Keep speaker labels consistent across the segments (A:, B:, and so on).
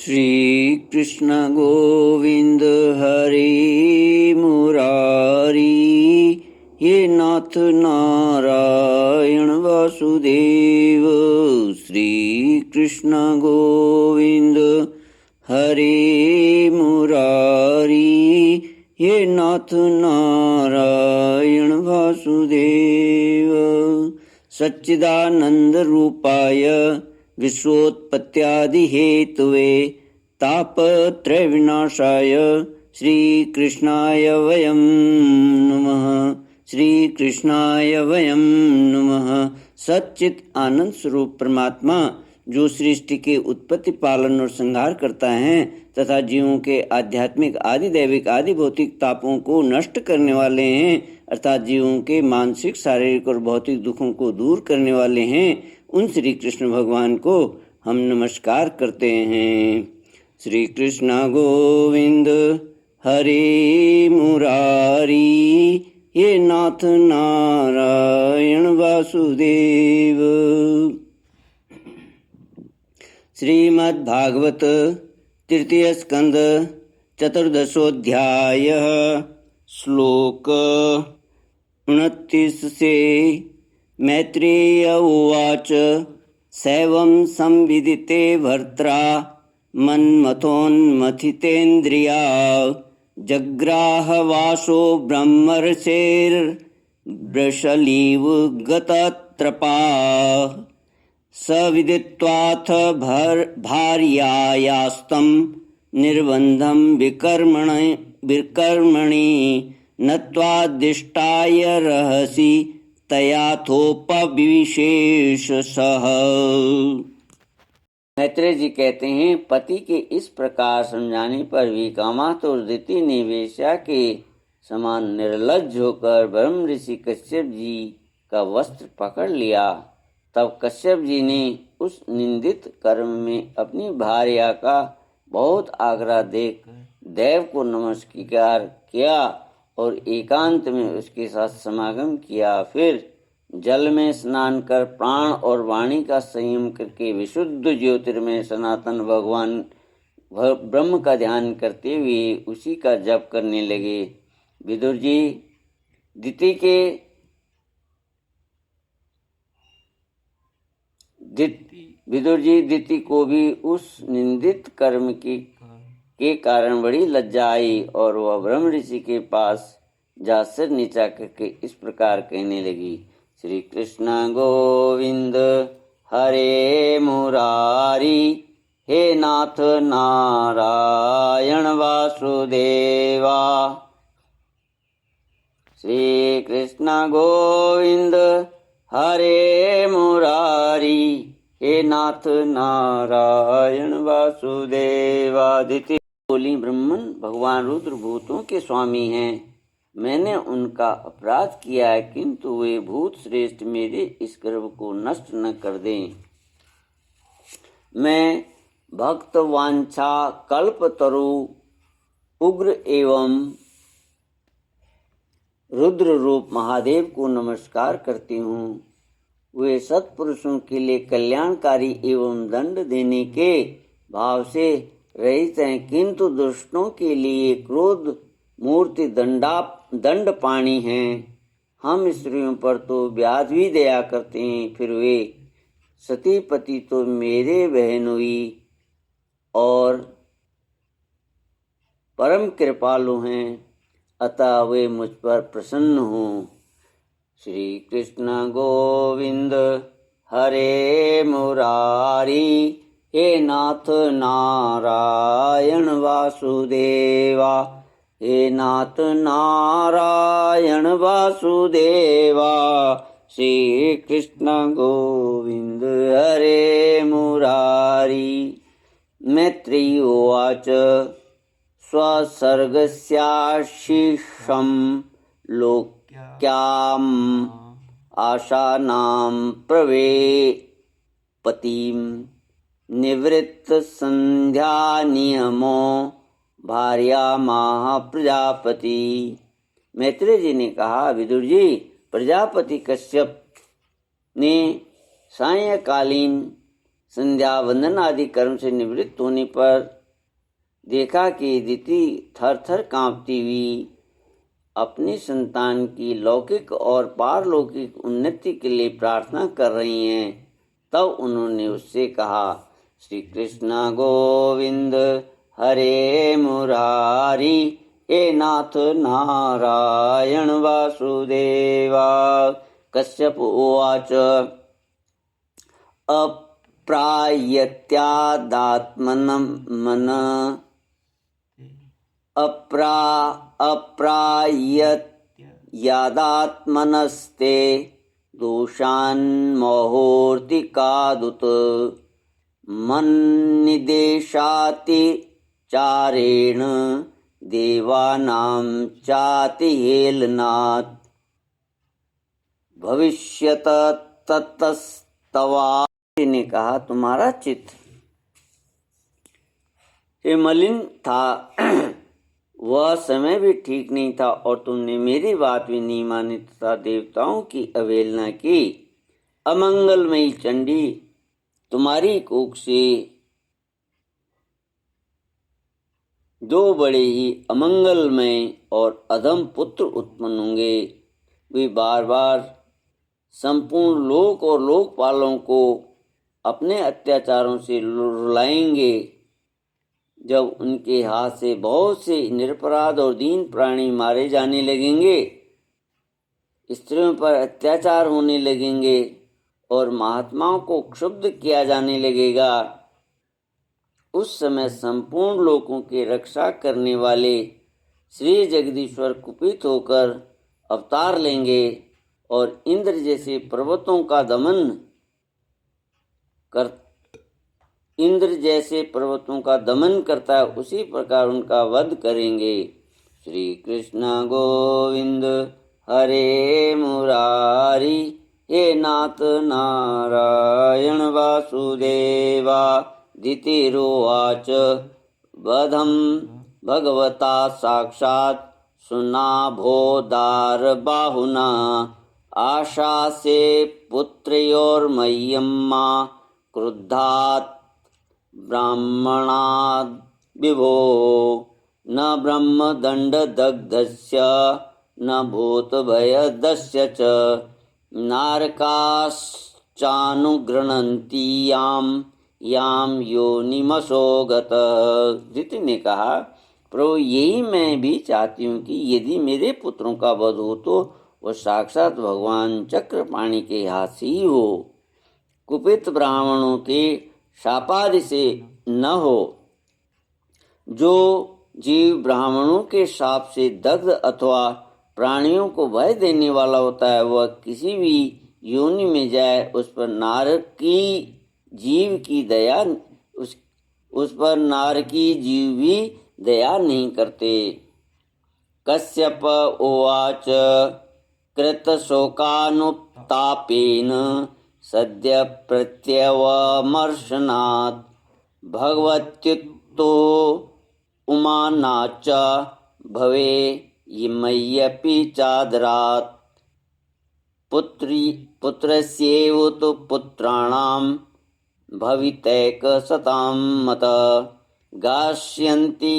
A: श्री कृष्ण गोविंद हरि मुरारी, ये नाथ नारायण वासुदेव। श्री कृष्ण गोविंद हरि मुरारी, ये नाथ नारायण वासुदेव। सच्चिदानंद रूपाय विश्वोत्पत्त्यादि हेतवे तापत्रय विनाशाय श्रीकृष्णाय वयं नमः। श्रीकृष्णाय वयं नमः। सच्चित आनंद स्वरूप परमात्मा जो सृष्टि के उत्पत्ति, पालन और संहार करता है तथा जीवों के आध्यात्मिक, आदि दैविक, आदि भौतिक तापों को नष्ट करने वाले हैं, अर्थात जीवों के मानसिक, शारीरिक और भौतिक दुखों को दूर करने वाले हैं, उन श्री कृष्ण भगवान को हम नमस्कार करते हैं। श्री कृष्ण गोविंद हरे मुरारी, ये नाथ नारायण वासुदेव। श्रीमद्भागवत तृतीय स्कंद चतुर्दशोऽध्याय श्लोक 29 से। मैत्रेय उवाच सैवं संविदिते भर्त्रा मन्मथोन्मथितेन्द्रिया जग्राहवासो ब्रह्मर्षेर्वृषलीव गतत्रपा स विदित्वाथ भार्यायास्तं निर्बन्धं विकर्मणि नत्वादिष्टाय रहसि तयाथोपविशेषसः। मैत्रेय जी कहते हैं, पति के इस प्रकार समझाने पर भी कामातुर ने वेश्या के समान निर्लज्ज होकर ब्रह्म ऋषि कश्यप जी का वस्त्र पकड़ लिया। तब कश्यप जी ने उस निंदित कर्म में अपनी भार्या का बहुत आग्रह देख देव को नमस्कार किया और एकांत में उसके साथ समागम किया। फिर जल में स्नान कर प्राण और वाणी का संयम करके विशुद्ध ज्योतिर्मय सनातन भगवान ब्रह्म का ध्यान करते हुए उसी का जप करने लगे। विदुर जी दिति को भी उस निंदित कर्म के कारण बड़ी लज्जा आई और वह ब्रह्म ऋषि के पास जा सिर नीचा करके इस प्रकार कहने लगी। श्री कृष्ण गोविंद हरे मुरारी, हे नाथ नारायण वासुदेवा। श्री कृष्ण गोविंद हरे मुरारी, हे नाथ नारायण वासुदेवा। दिति बोली, ब्रह्मन भगवान रुद्र भूतों के स्वामी हैं। मैंने उनका अपराध किया है, किंतु वे भूत श्रेष्ठ मेरे इस गर्व को नष्ट न कर दें। मैं भक्त वांछा कल्पतरु उग्र एवं रुद्र रूप महादेव को नमस्कार करती हूँ। वे सत्पुरुषों के लिए कल्याणकारी एवं दंड देने के भाव से रहित हैं, किंतु दुष्टों के लिए क्रोध मूर्ति दंड पाणी हैं। हम स्त्रियों पर तो व्याध भी दया करते हैं, फिर वे सती पति तो मेरे बहनोई और परम कृपालु हैं, अतः वे मुझ पर प्रसन्न हों। श्री कृष्ण गोविंद हरे मुरारी, हे नाथ नारायण वासुदेवा। हे नाथ नारायण वासुदेवा। श्री कृष्ण गोविंद हरे मुरारी। मैत्रेयी उवाच स्वसर्गस्याशीषं लोक्याम् आशानां प्रवेपतिं निवृत्त संध्या नियमो भार्या माह प्रजापति। मैत्रेय जी ने कहा, विदुर जी, प्रजापति कश्यप ने सायंकालीन संध्या वंदन आदि कर्म से निवृत्त होने पर देखा कि दिति थर थर कांपती हुई अपनी संतान की लौकिक और पारलौकिक उन्नति के लिए प्रार्थना कर रही हैं। तब उन्होंने उससे कहा, श्री कृष्ण गोविंद हरे मुरारी, हे नाथ नारायण वासुदेवा। कश्यप उवाच, अप्रायत्यादात्मनं मन अप्रायत्यादात्मनस्ते दोषान्महोर्तिकादुत मन्निदेशाति चारेण देवानां चातिहेलनात् भविष्यत ततस्तवा। ने कहा, तुम्हारा चित्त मलिन था, वह समय भी ठीक नहीं था और तुमने मेरी बात भी नहीं मानी तथा देवताओं की अवहेलना की। अमंगलमयी चंडी, तुम्हारी कोख से दो बड़े ही अमंगलमय और अधम पुत्र उत्पन्न होंगे। वे बार बार संपूर्ण लोक और लोकपालों को अपने अत्याचारों से रुलाएंगे। जब उनके हाथ से बहुत से निरपराध और दीन प्राणी मारे जाने लगेंगे, स्त्रियों पर अत्याचार होने लगेंगे और महात्माओं को क्षुब्ध किया जाने लगेगा, उस समय संपूर्ण लोकों की रक्षा करने वाले श्री जगदीश्वर कुपित होकर अवतार लेंगे और इंद्र जैसे पर्वतों का दमन करता है उसी प्रकार उनका वध करेंगे। श्री कृष्ण गोविंद हरे मुरारी, हे नाथ नारायण वासुदेवा। दितिरुवाच, वधं भगवता साक्षात् सुनाभोदार बाहुना, आशासे पुत्रयोर्मह्यं मा क्रुद्धात् ब्राह्मणाद् विभो। न ब्रह्मदण्डदग्धस्य न भूतभयदस्य च, नारकाश्चानुगृह्णन्ति यां योनिमसो गतः। दिति ने कहा, प्रभु यही मैं भी चाहती हूँ कि यदि मेरे पुत्रों का वध हो तो वह साक्षात भगवान चक्रपाणि के हाथ से ही हो, कुपित ब्राह्मणों के शापादि से न हो। जो जीव ब्राह्मणों के शाप से दग्ध अथवा प्राणियों को भय देने वाला होता है, वह किसी भी योनि में जाए उस पर नारकी जीव भी दया नहीं करते। कश्यप उवाच, कृतशोकानुतापेन सद्य प्रत्यवमर्शनात् भगवत्युक्तो उमानाच्च भवे मय्यपि चादरात्। पुत्रस्यैव तु पुत्राणां भवितैकशतां मत, गास्यन्ति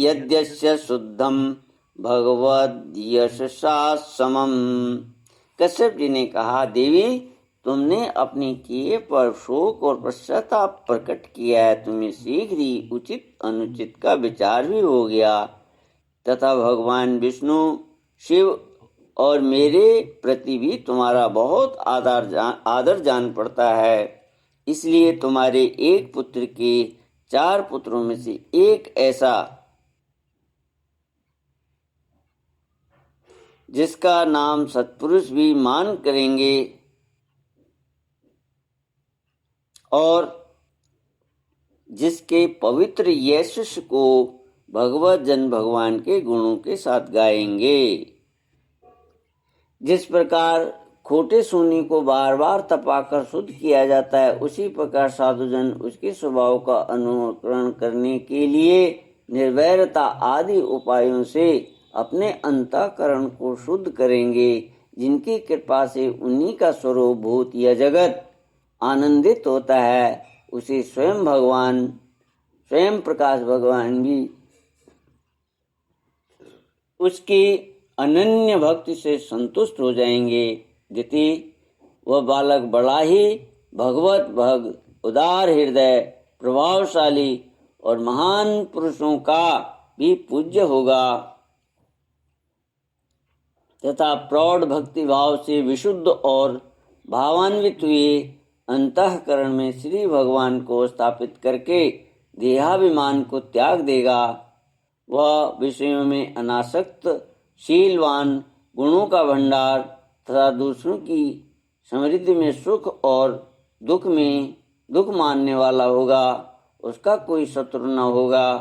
A: यद्यस्य शुद्धं भगवद्यशसा समम्। कश्यप जी ने कहा, देवी तुमने अपने किए पर शोक और पश्चाताप प्रकट किया है। तुम्हें शीघ्र ही उचित अनुचित का विचार भी हो गया तथा भगवान विष्णु शिव और मेरे प्रति भी तुम्हारा बहुत आदर जान पड़ता है। इसलिए तुम्हारे एक पुत्र के 4 पुत्रों में से एक ऐसा जिसका नाम सत्पुरुष भी मान करेंगे और जिसके पवित्र यशस को भगवत जन भगवान के गुणों के साथ गाएंगे। जिस प्रकार खोटे सोने को बार बार तपाकर शुद्ध किया जाता है, उसी प्रकार साधुजन उसके स्वभाव का अनुकरण करने के लिए निर्वैरता आदि उपायों से अपने अंतःकरण को शुद्ध करेंगे। जिनकी कृपा से उन्हीं का स्वरूप भूत यह जगत आनंदित होता है, उसे स्वयं प्रकाश भगवान भी उसकी अनन्य भक्ति से संतुष्ट हो जाएंगे। यदि वह बालक बड़ा ही भगवत भक्त, उदार हृदय, प्रभावशाली और महान पुरुषों का भी पूज्य होगा तथा प्रौढ़ भक्ति भाव से विशुद्ध और भावान्वित हुए अंतःकरण में श्री भगवान को स्थापित करके देहाभिमान को त्याग देगा। वह विषयों में अनासक्त, शीलवान, गुणों का भंडार तथा दूसरों की समृद्धि में सुख और दुख में दुख मानने वाला होगा। उसका कोई शत्रु न होगा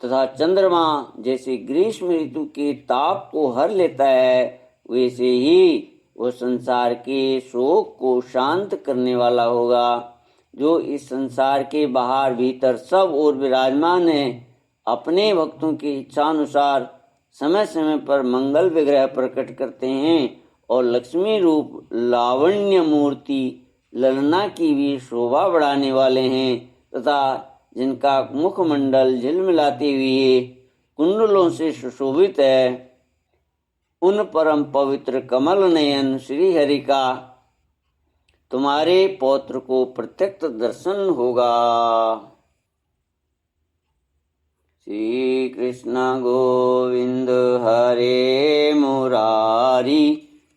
A: तथा चंद्रमा जैसे ग्रीष्म ऋतु के ताप को हर लेता है, वैसे ही वो संसार के शोक को शांत करने वाला होगा। जो इस संसार के बाहर भीतर सब ओर विराजमान है, अपने भक्तों की इच्छानुसार समय समय पर मंगल विग्रह प्रकट करते हैं और लक्ष्मी रूप लावण्य मूर्ति ललना की भी शोभा बढ़ाने वाले हैं तथा जिनका मुखमंडल झिलमिलाते हुए कुंडलों से सुशोभित है, उन परम पवित्र कमल नयन श्री हरि का तुम्हारे पौत्र को प्रत्यक्ष दर्शन होगा। श्री कृष्ण गोविंद हरे मुरारी,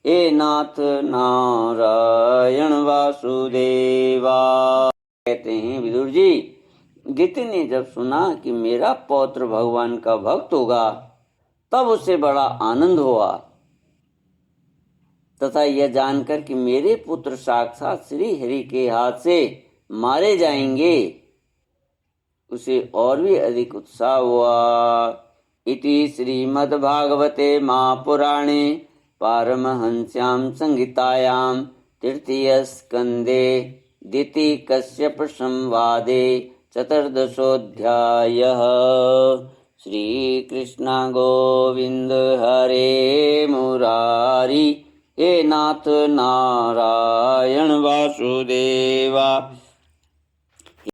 A: हे नाथ नारायण वासुदेवा। कहते हैं विदुर जी, दिति ने जब सुना कि मेरा पौत्र भगवान का भक्त होगा तब उसे बड़ा आनंद हुआ तथा यह जानकर कि मेरे पुत्र साक्षात श्री हरि के हाथ से मारे जाएंगे, उसे और भी अधिक उत्साह हुआ। इति श्रीमद्भागवते महापुराणे पारमहंस्यां संहितायां तृतीय स्कंदे दिति कश्यप संवादे चतुर्दशोऽध्यायः। श्री कृष्ण गोविंद हरे मुरारी, हे नाथ नारायण वासुदेवा।